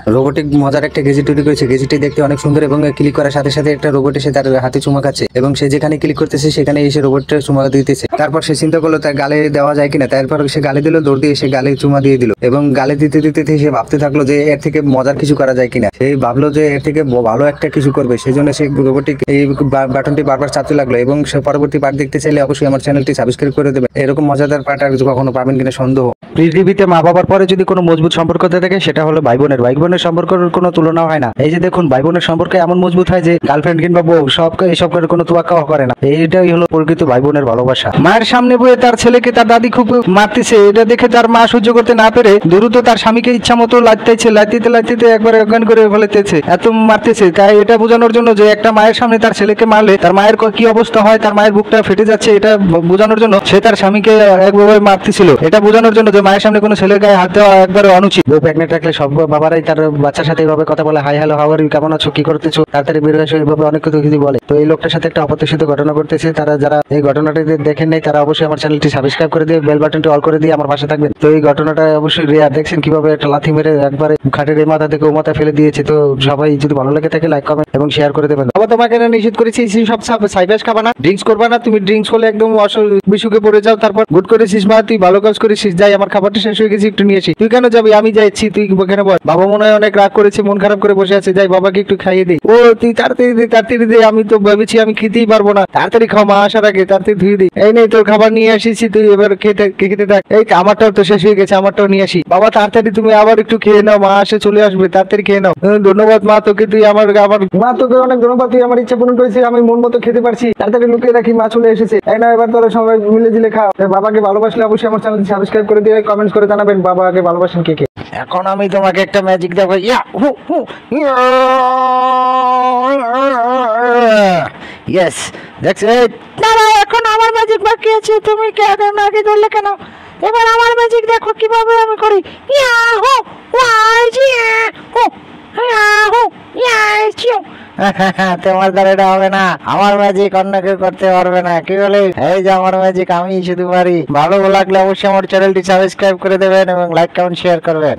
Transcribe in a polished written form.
Robotic মজার একটা gazette তৈরি করেছে। গেজেটটি দেখতে অনেক সুন্দর এবং ক্লিক করার সাথে সাথে একটা রোবট এসে তার হাতে চুমা খাচ্ছে এবং সে যেখানে ক্লিক করতেছে সেখানে এসে রোবটটা চুমা দিতেছে। তারপর সে চিন্তা করলো তার গালে দেওয়া যায় কিনা, তারপর সে গালে দিল, দৌড় দিয়ে সে গালে চুমা দিয়ে দিল এবং গালে দিতে দিতে সে ভাবতে থাকলো যে এর থেকে মজার কিছু করা যায় কিনা। সে ভাবলো যে এর থেকে ভালো একটা কিছু করবে, সেই জন্য সে রোবটিক এই বাটনটি বারবার চাপতে লাগলো এবং সে পরবর্তী পার্ট দেখতে চাইলে অবশ্যই আমার চ্যানেলটি সাবস্ক্রাইব করে দেবে। এরকম মজাদার পার্ট আর কখনো পাবেন কিনা সন্দেহ। পৃথিবীতে মা বাবার পরে যদি কোনো মজবুত সম্পর্ক থাকে সেটা হলো ভাই বোনের। ভাই বোনের সম্পর্কের কোনো তুলনা হয় না। এই যে দেখুন, ভাই বোনের সম্পর্কে এমন মজবুত হয় যে গার্লফ্রেন্ড কিংবা বউ এইসব কোনো তোয়াক্কা করে না। এইটাই হলো প্রকৃত ভাই বোনের ভালোবাসা। মায়ের সামনে বসে তার ছেলেকে তার দাদি খুব মারতেছে, এটা দেখে তার মা সহ্য করতে না পেরে দ্রুত তার স্বামীকে ইচ্ছা মতো লাইতে একবার অজ্ঞান করে ফেলতেছে, এত মারতেছে। তাই এটা বোঝানোর জন্য যে একটা মায়ের সামনে তার ছেলেকে মারলে তার মায়ের কি অবস্থা হয়, তার মায়ের বুকটা ফেটে যাচ্ছে, এটা বোঝানোর জন্য সে তার স্বামীকে একভাবে মারতেছিল। এটা বোঝানোর জন্য যে মায়ের সামনে কোনো ছেলের গায়ে হাত দেওয়া একবারে অনুচিত। বউ প্রেগনেন্ট থাকলে সব বাবারাই তার বাচ্চার সাথে এইভাবে কথা বলে, hi hello how are you, কেমন আছো, কি করতেছো, তাড়াতাড়ি বের হয়ে আসো, এইভাবে অনেক কিছু বলে। তো এই লোকটার সাথে একটা অপ্রত্যাশিত ঘটনা ঘটতেছে। তারা যারা এই ঘটনাটি দেখেন নাই তারা অবশ্যই আমার চ্যানেলটি সাবস্ক্রাইব করে দিয়ে বেল বাটনটি অল করে দিয়ে আমার পাশে থাকবেন। তো এই ঘটনাটা অবশ্যই রিয়া দেখছেন কিভাবে একটা লাথি মেরে একবারে খাটের এই মাথা থেকে ও মাথা ফেলে দিয়েছে। তো সবাই যদি ভালো লাগে থাকে লাইক কমেন্ট এবং শেয়ার করে দেবেন। আবার তোমাকে নিষেধ করেছি সব সাইবাস খাবা না, ড্রিঙ্কস করবা না। তুমি ড্রিঙ্কস করলে একদম বিশুকে পড়ে যাও। তারপর গুড করেছিস মা, তুই ভালো কাজ করেছিস। যাই, আমার খাবারটা শেষ হয়ে গেছে, একটু নিয়ে আসি। তুই কেন যাবি? আমি যাচ্ছি, তুই এখানে বল। বাবা মনে হয় অনেক রাগ করেছে, মন খারাপ করে বসে আছে। যাই, বাবাকে একটু খাইয়ে দিই। ও তুই তাড়াতাড়ি দে, আমি তো ভেবেছি আমি খেতেই পারবো না। তাড়াতাড়ি খাও, মা আসার আগে তাড়াতাড়ি ধুয়ে দিই। এই নেই তোর খাবার নিয়ে আসিছি, তুই এবার খেতে থাক। এই আমারটাও তো শেষ হয়ে গেছে, আমারটাও নিয়ে আসি। বাবা তাড়াতাড়ি তুমি আবার একটু খেয়ে নাও, মা আসে চলে আসবে, তাড়াতাড়ি খেয়ে নাও। ধন্যবাদ মা তোকে, তুই আমার মা তোকে অনেক ধন্যবাদ, তুই আমার ইচ্ছা পূরণ করেছিস, আমি মন মতো খেতে পারছি। তাড়াতাড়ি লুকিয়ে রাখি, মা চলে এসেছে। এই না, এবার তোরা সবাই মিলে জিলে খাও। বাবাকে ভালোবাসলে অবশ্যই আমার চ্যানেলটি সাবস্ক্রাইব করে দিয়ে কমেন্টস করে জানাবেন বাবাকে ভালোবাসেন কে কে। এখন আমি তোমাকে একটা ম্যাজিক দেখাবো। ইয়েস, দেখছ দাঁড়া, এখন আমার ম্যাজিক বাকি আছে। তুমি কেন আগে ধরলে কেন? এবার আমার ম্যাজিক দেখো কিভাবে আমি করি। তোমার দ্বারা এটা হবে না, আমার ম্যাজিক অন্য কেউ করতে পারবে না। কি বলে? এই যে আমার ম্যাজিক আমি শুধু পারি। ভালো লাগলে অবশ্যই আমার চ্যানেলটি সাবস্ক্রাইব করে দেবেন এবং লাইক কমেন্ট শেয়ার করবেন।